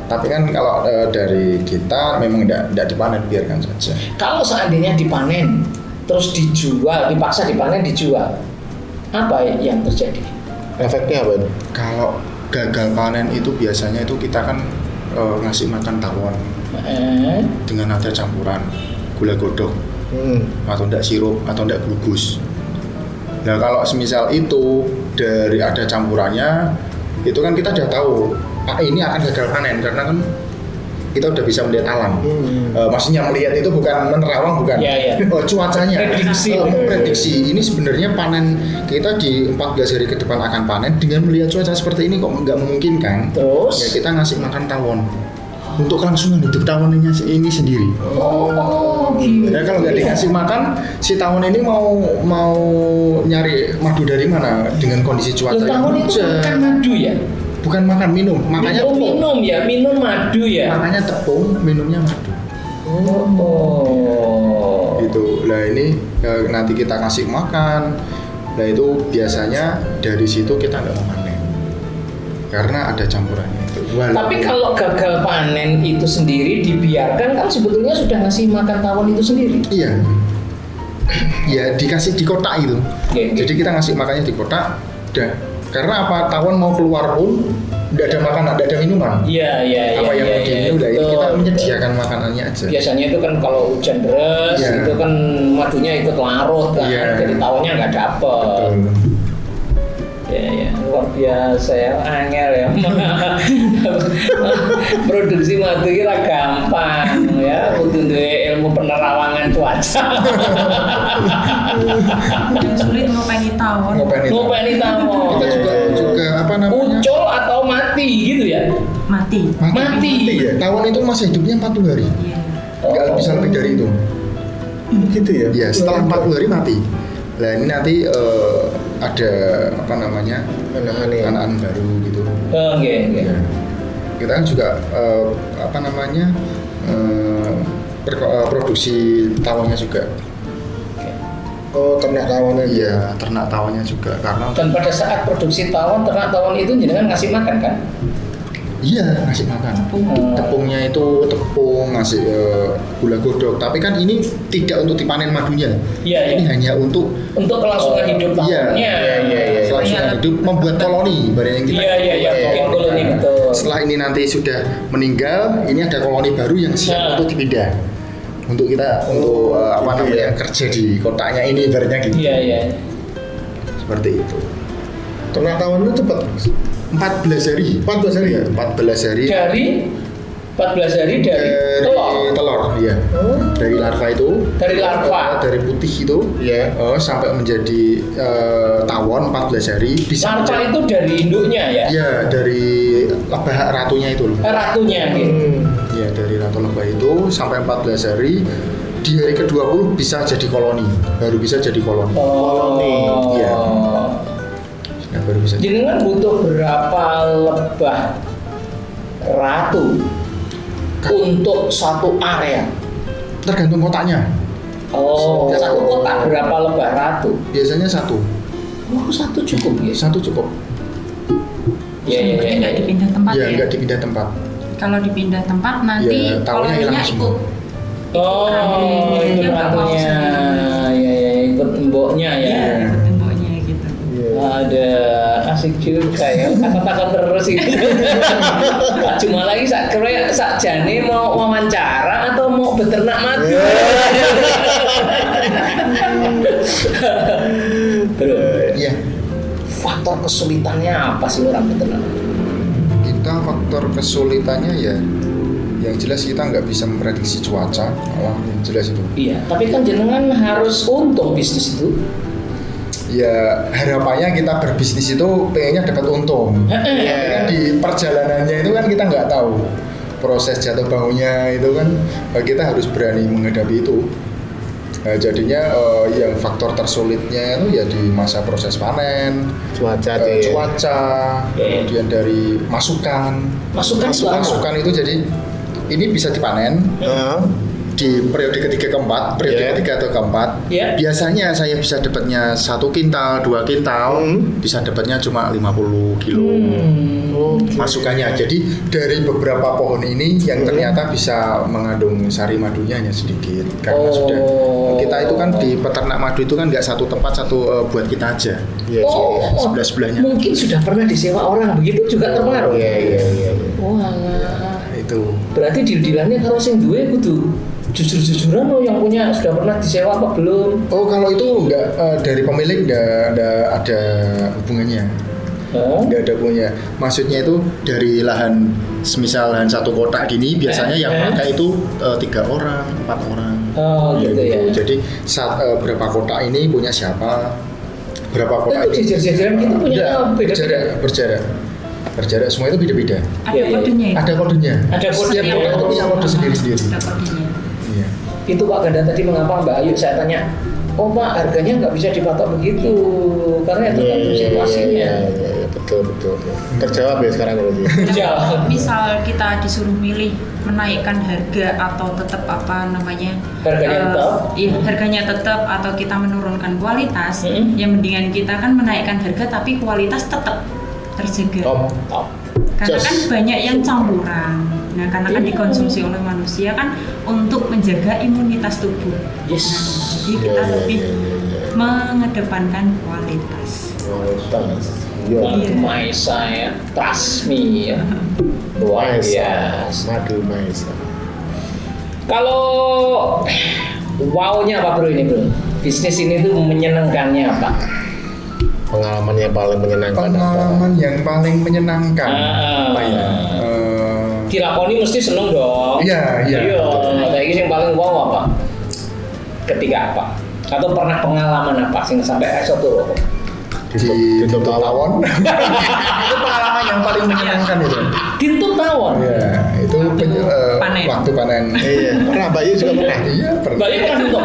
Tapi kan kalau dari kita memang tidak dipanen, biarkan saja. Kalau seandainya dipanen terus dijual, dipaksa dipanen dijual, apa yang terjadi? Efeknya apa itu? Kalau gagal panen itu biasanya itu kita kan ngasih makan tawon dengan ada campuran gula godok atau enggak sirup atau enggak glugus. Nah kalau semisal itu dari ada campurannya, itu kan kita udah tahu ini akan gagal panen karena kan kita udah bisa melihat alam. Maksudnya melihat itu bukan menerawang, bukan. Ya. Cuacanya. Prediksi. Ini sebenarnya panen kita di 14 hari ke depan akan panen, dengan melihat cuaca seperti ini kok nggak memungkinkan. Terus? Ya kita ngasih makan tawon untuk kelangsungan hidup tawon ini sendiri. Gitu. Ya kalau nggak dikasih makan, si tawon ini mau nyari madu dari mana dengan kondisi cuaca yang tawon itu makan madu ya? Bukan makan, minum. Makanya minum ya, minum madu ya. Makanya tepung, minumnya madu. Gitu. Nah ini nanti kita kasih makan. Nah itu biasanya dari situ kita nggak mau panen karena ada campurannya itu. Tapi kalau gagal panen itu sendiri dibiarkan kan sebetulnya sudah ngasih makan tawon itu sendiri. Iya. Ya dikasih di kotak itu. Jadi kita ngasih makannya di kotak. Karena apa, tawon mau keluar pun tidak ada makanan, tidak ada minuman. Iya. Apa yang mau diminum, ini kita menyediakan makanannya aja. Biasanya itu kan kalau hujan deras, itu kan madunya ikut larut kan, jadi tawonnya nggak dapet. Ya, luar biasa ya, angel ya. Produksi madu kira gampang ya, butuh ilmu penerawangan cuaca. Yang sulit ngopeni tawon. Kita juga apa namanya? Ucul atau mati gitu ya? Mati ya. Tawon itu masih hidupnya 40 hari. Iya. Nggak bisa lebih dari itu. Gitu ya? Ya, setelah 40 hari mati. Nah ini nanti ada apa namanya anak-anak baru gitu. Ya. Kita kan juga apa namanya produksi tawonnya juga. Oh, ternak tawonnya. Iya, ternak tawonnya juga karena. Dan pada saat produksi tawon, ternak tawon itu jenengan ngasih makan kan? Iya, ngasih makan. Tepungnya itu tepung, ngasih gula godok. Tapi kan ini tidak untuk dipanen madunya. Iya. Ini hanya untuk kelangsungan hidup tawonnya. Iya. Kelangsungan hidup, membuat koloni. Barang yang kita. Iya. Bikin koloni betul. Setelah ini nanti sudah meninggal, ini ada koloni baru yang siap untuk dipindah. Untuk kita apa namanya kerja di kotaknya ini, ibaratnya gitu. Iya. Seperti itu. Ternak tawon itu cepat. 14 hari. 14 hari ya? 14 hari. 14 hari dari telur, iya. Dari larva itu. Dari larva. Dari putih itu, ya, sampai menjadi tawon 14 hari. Bisa larva itu dari induknya ya? Iya, dari lebah ratunya itu loh. Ratunya, gitu. Iya, dari ratu lebah itu sampai 14 hari. Di hari ke-20 bisa jadi koloni, baru bisa jadi koloni. Koloni. Iya. Nah, baru bisa. Jadi kan butuh berapa lebah ratu untuk satu area? Tergantung kotaknya. Satu kotak berapa lebah ratu? Biasanya satu. Satu cukup ya? Satu cukup. Iya. Nggak dipindah tempat Iya, ya? nggak dipindah tempat. Kalau dipindah tempat nanti Ya, taunya hilang koloninya semua. Ikut ratunya. Iya, ikut emboknya ya. Iya, ikut temboknya gitu. Ada asik juga ya, takut-takut terus itu. Cuma lagi sak jane mau wawancara atau mau beternak madu. Bro, Iya. faktor kesulitannya apa sih orang beternak? Kita faktor kesulitannya ya, yang jelas kita nggak bisa memprediksi cuaca, yang jelas itu. Iya, tapi kan jenengan harus untung bisnis itu. Ya harapannya kita berbisnis itu pengennya dapat untung. Ya, di perjalanannya itu kan kita nggak tahu proses jatuh bangunnya itu kan, kita harus berani menghadapi itu. Nah, jadinya yang faktor tersulitnya itu ya di masa proses panen, Cuaca kemudian dari masukan itu, jadi ini bisa dipanen di periode ketiga keempat, ketiga atau keempat. Biasanya saya bisa dapatnya 1 kintal, 2 kintal, bisa dapatnya cuma 50 kilo masukannya. Jadi dari beberapa pohon ini yang ternyata bisa mengandung sari madunya hanya sedikit, karena sudah kita itu kan di peternak madu itu kan nggak satu tempat satu buat kita aja. Sebelah-sebelahnya. Mungkin sudah pernah disewa orang, begitu juga terpengaruh. Iya. Wah, itu. Berarti deal-dealannya kalau sing duwe kudu jujur-jujuran loh, yang punya sudah pernah disewa apa belum? Oh, kalau itu nggak dari pemilik nggak ada hubungannya. Nggak ada hubungannya. Maksudnya itu dari lahan, semisal lahan 1 kotak gini, biasanya yang pakai itu 3 orang, 4 orang. Gitu ya. Jadi berapa kotak ini punya siapa? Berapa kotak itu jajar-jajaran gitu punya berjarak semua itu beda-beda. Ada kodenya ya? Ada kodenya. Setiap kotak itu punya kode sendiri-sendiri. Ada kodenya. Iya. Itu Pak Ganda tadi mengapa Mbak Ayu saya tanya, oh Pak harganya nggak bisa dipatok begitu karena itu kan situasinya. Betul. Terjawab ya sekarang kalau gitu. Kalau misal kita disuruh milih menaikkan harga atau tetap harganya tetap atau kita menurunkan kualitas, yang mendingan kita kan menaikkan harga tapi kualitas tetap terjaga. Top. Karena kan banyak yang campuran. Nah, karena kan dikonsumsi oleh manusia kan untuk menjaga imunitas tubuh. Nah, jadi kita lebih mengedepankan kualitas. Maisa ya, trust me ya. Luar biasa. Madu Maisa. Kalau wow-nya apa bro ini bro? Bisnis ini tuh menyenangkannya apa? Pengalaman yang paling menyenangkan. Yang paling menyenangkan. Apa ya? Dilakoni mesti seneng dong. Iya. Nah, ini yang paling wow apa? Ketika apa? Atau pernah pengalaman apa sih sampai esok tuh? Di tawon. Itu pengalaman yang paling menyenangkan itu. Ditutup tawon. Iya, itu waktu panen. Iya, pernah Mbak Yu juga pernah. Iya, pernah. Mbak Yu pernah ditutup.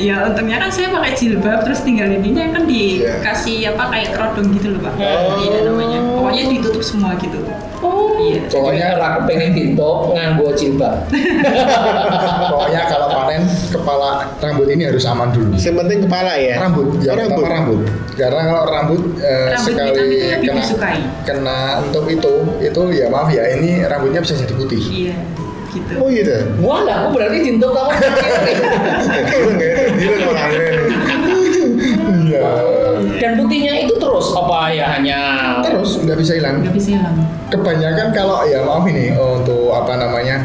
Ya untungnya kan saya pakai jilbab terus tinggal ininya kan dikasih kayak kerodong gitu loh Pak. Iya namanya. Pokoknya ditutup semua gitu. Iya. Pokoknya aku pengen ditutup nganggo jilbab. Pokoknya kalau panen kepala rambut ini harus aman dulu. Yang penting kepala ya. Rambut. Rambut. Karena kalau rambut sekali kena untuk itu ya maaf ya, ini rambutnya bisa jadi putih. Iya. Gitu. Oh gitu. Wah, lah aku berarti ditutup kamu. Iya. Dan putihnya itu terus apa ya hanya terus nggak bisa hilang. Kebanyakan kalau ya maaf ini untuk apa namanya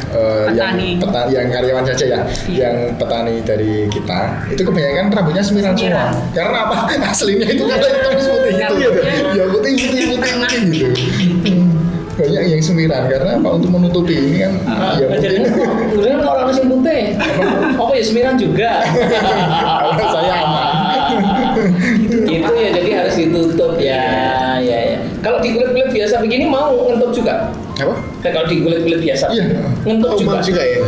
yang karyawan saja ya, yang petani dari kita itu kebanyakan rambutnya semiran semua. Karena apa? Aslinya itu kan hitam putih itu ya putih gitu. Banyak yang yang semiran karena apa untuk menutupi ini kan ya jadi kemudian orang sing putih apa ya semiran juga. saya aman. Itu ya jadi harus ditutup ya. Kalau di kulit biasa begini mau ngentup juga. Apa? Kalau di kulit biasa Iya. ngentup juga ya.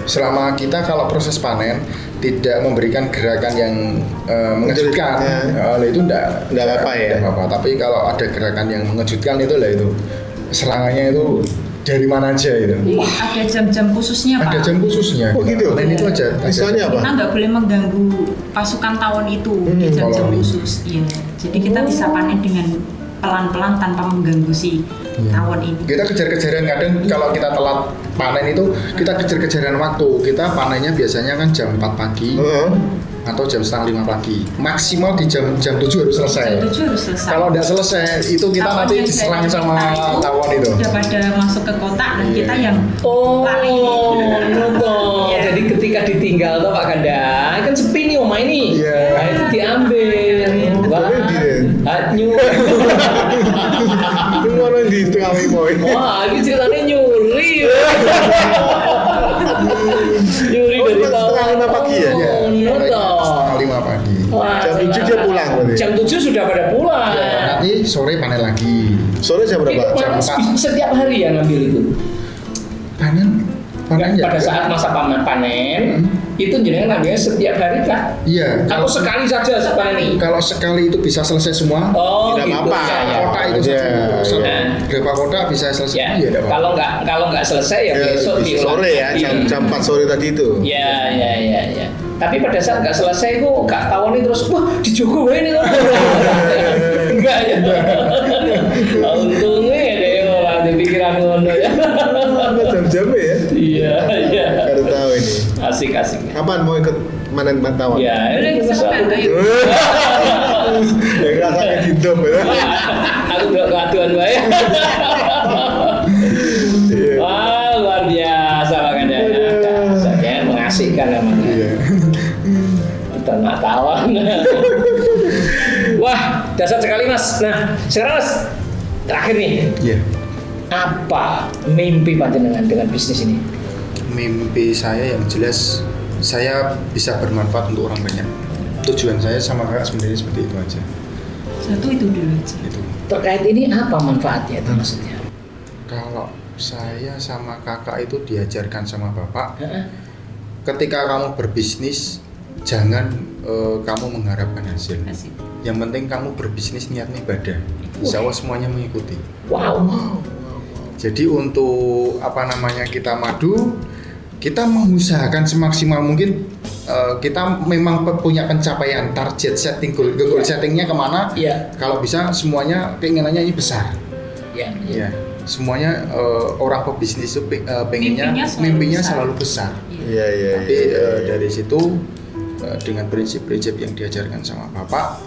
Selama kita kalau proses panen tidak memberikan gerakan yang mengejutkan, itu enggak apa-apa ya. Enggak apa-apa. Tapi kalau ada gerakan yang mengejutkan itu lah itu serangannya itu dari mana aja itu. Ada jam-jam khususnya Pak. Ada jam khususnya. Oh gitu. Panen itu aja. Misalnya apa? Kita nggak boleh mengganggu pasukan tawon itu di jam-jam koloni. khusus. Iya. Jadi kita bisa panen dengan pelan-pelan tanpa mengganggu si tawon ini. Kita kejar-kejaran kadang kalau kita telat panen itu kita kejar-kejaran waktu. Kita panennya biasanya kan jam 4 pagi atau jam setengah 5 pagi. Maksimal di jam 7 harus selesai. Jam 7 harus selesai. Kalau tidak selesai itu kita Tawon nanti yang diserang dari sama kita itu tawon itu. Udah pada masuk ke kotak dan kita yang lari. Iya. Jadi ketika ditinggal tuh Pak Ganda kan sepi nih oma ini. Iya. Nah, itu diambil. Wah, hatnyu. Itu mana di tengah poin. Wah, ini ceritanya nyuri. Nyuri dari tawon. Setengah 5 pagi ya? Iya. Nonton. Setengah 5 pagi. Wah, Jam 7 dia pulang berarti. Jam 7 sudah pada pulang. Nanti sore panen lagi. Sore jam Itu berapa? Jam 4. setiap hari ya ngambil itu. Panen ya. Pada saat masa panen itu jenengan ngambilnya setiap hari kah? Iya. Atau sekali saja panen? Kalau sekali itu bisa selesai semua. Oh, Tidak gitu. apa-apa. Ya, ya. Kota itu Aja. satu Nah. berapa kota bisa selesai? Ya, Iya, tidak apa-apa. kalau nggak selesai ya besok diulang sore ya, lagi. jam 4 sore tadi itu. Ya. Tapi pada saat nggak selesai itu nggak tawon ini terus wah dijogo wae ini. Enggak ya. Untungnya deh orang di pikiran ngono ya. Ada jam-jam ya? Iya. Baru tahu ini. Asik. Kapan mau ikut manen tawon? Ya, ini Silakan, ayo. Ya rasanya hidup ya. Aku udah keaduan wae. Wah, luar biasa Pak Ganda. Rasanya mengasihkan namanya. Iya. Ternak tawon. Wah, dasar sekali Mas. Nah, sekarang Mas terakhir nih. Iya. Apa mimpi panjenengan dengan bisnis ini? Mimpi saya yang jelas saya bisa bermanfaat untuk orang banyak. Tujuan saya sama kakak sebenarnya seperti itu aja. Satu itu dulu aja. Itu. Terkait ini apa manfaatnya itu maksudnya? Kalau saya sama kakak itu diajarkan sama bapak, ketika kamu berbisnis jangan kamu mengharapkan hasil. Asik. Yang penting kamu berbisnis niatnya ibadah. Insya Allah semuanya mengikuti. Wow. Jadi untuk kita madu, kita mengusahakan semaksimal mungkin. Kita memang punya pencapaian target setting goal settingnya kemana? Iya. Kalau bisa semuanya keinginannya ini besar. Iya. Ya, semuanya orang pebisnis itu pengennya Mimpinya mimpinya selalu selalu besar. Iya. Tapi dari situ dengan prinsip-prinsip yang diajarkan sama bapak,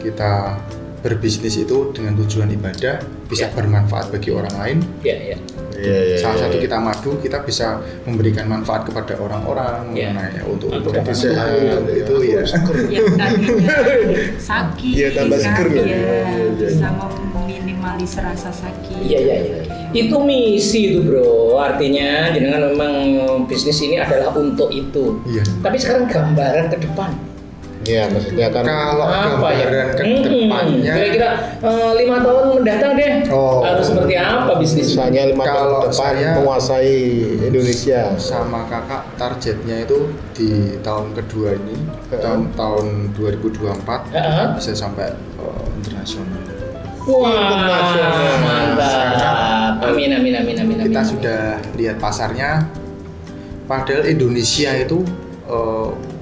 kita berbisnis itu dengan tujuan ibadah bisa bermanfaat bagi orang lain. Iya. Salah satu kita madu, kita bisa memberikan manfaat kepada orang-orang mengenai untuk sehat, itu ya. Yang tadinya sakit, Iya, tambah seger loh. bisa meminimalisir rasa sakit. Iya. Itu misi itu bro, artinya jenengan memang bisnis ini adalah untuk itu. Iya. Tapi sekarang gambaran ke depan. Iya, maksudnya kan Kalau Apa ya? gambaran ke depannya, Kira-kira 5 tahun mendatang deh. Oh. Harus seperti apa bisnis? misalnya 5 tahun Kalau ke depan saya- menguasai Indonesia. sama kakak targetnya itu di tahun kedua ini, tahun 2024 bisa sampai internasional. Wah, Internasional. mantap. Amin. Kita sudah lihat pasarnya, padahal Indonesia itu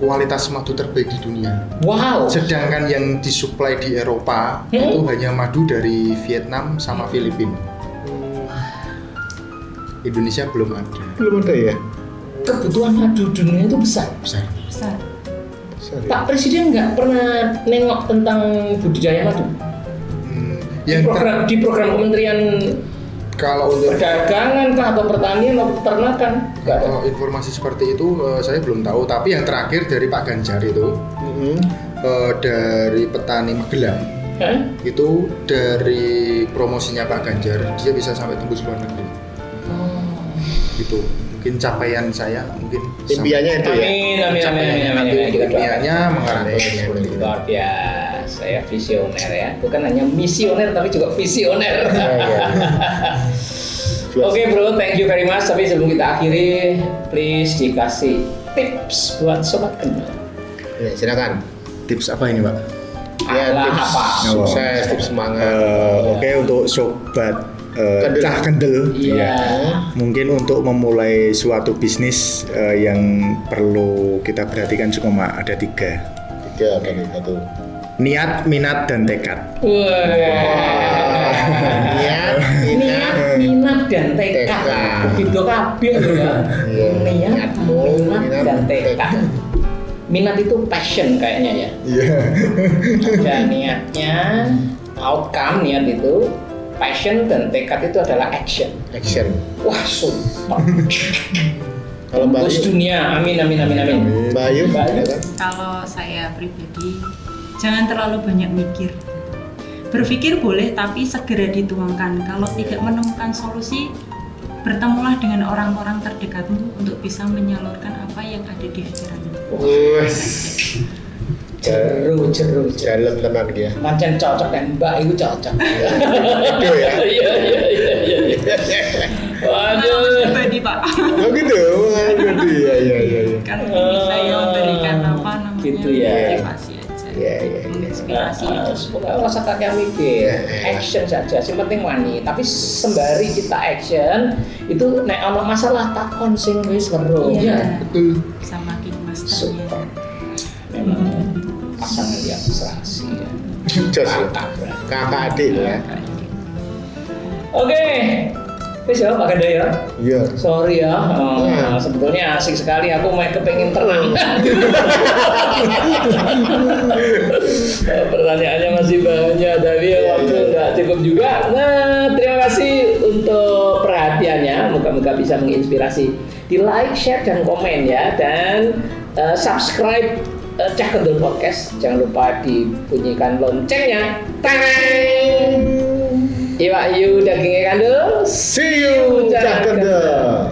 kualitas madu terbaik di dunia. Wow. Sedangkan yang disuplai di Eropa itu hanya madu dari Vietnam sama Filipina. Indonesia belum ada. Belum ada ya? Kebutuhan madu dunia itu besar. Besar. Besar. Besar ya? Pak Presiden nggak pernah nengok tentang budidaya madu. Yang Di program Kementerian kalau untuk Perdagangan kah atau pertanian atau peternakan? Nggak ada. kalau informasi seperti itu saya belum tahu. Tapi yang terakhir dari Pak Ganjar itu dari petani Magelang itu dari promosinya Pak Ganjar dia bisa sampai tembus luar negeri. Gitu. Mungkin capaian saya mungkin Impiannya itu ya. Amin. Impiannya mengarah ke seperti itu. Luar biasa ya, visioner ya. Bukan hanya misioner tapi juga visioner. Oke bro, thank you very much. Tapi sebelum kita akhiri, please dikasih tips buat sobat kendel. Ya, silakan. Tips apa ini Pak? Ya, tips apa? sukses, tips semangat. Oke, untuk sobat Kendel. cah kendel, Iya. mungkin untuk memulai suatu bisnis yang perlu kita perhatikan cuma ada 3. 3 kali 1. Niat, minat, dan tekad. Niat, minat dan tekad. tekad. Begitu kabeh ya. Iya. Niat, minat dan tekad. Minat itu passion kayaknya ya. Iya. Ada niatnya, outcome niat itu, passion dan tekad itu adalah action. Action. Wah, super. Kalau Mbak Bos Ayu, dunia, amin. Mbak Ayu, Mbak Ayu. ya kan? Kalau saya pribadi, jangan terlalu banyak mikir. Berpikir boleh, tapi segera dituangkan. Kalau tidak menemukan solusi, bertemulah dengan orang-orang terdekatmu untuk bisa menyalurkan apa yang ada di pikiranmu. Jeru. Jalan tenan dia. Macam cocok dan Mbak Ayu cocok. Itu ya. Iya. Waduh. Pribadi Pak. Oh gitu. Iya. Kan bisa ya memberikan apa namanya Gitu ya. motivasi aja. Iya. Menginspirasi aja. Pokoknya rasa kakek mikir, action saja. Yang penting wani. Tapi sembari kita action, itu nek ono masalah takon sing wis weruh. Iya. Betul. Sama kickmasternya. Super. Memang pasangan yang serasi ya. Jos ya. Kakak adik ya. Oke. Wis ya Pak Ganda ya. Iya. Sorry ya. Sebetulnya asik sekali aku main kepengen tenang. Pertanyaannya masih banyak tapi waktu nggak cukup juga. Nah, terima kasih untuk perhatiannya. Moga-moga bisa menginspirasi. Di like, share dan komen ya, dan subscribe Cah Kendel Podcast. Jangan lupa dibunyikan loncengnya. Tang! Iwak Yu dagingnya kandel. See you, Cah Kendel.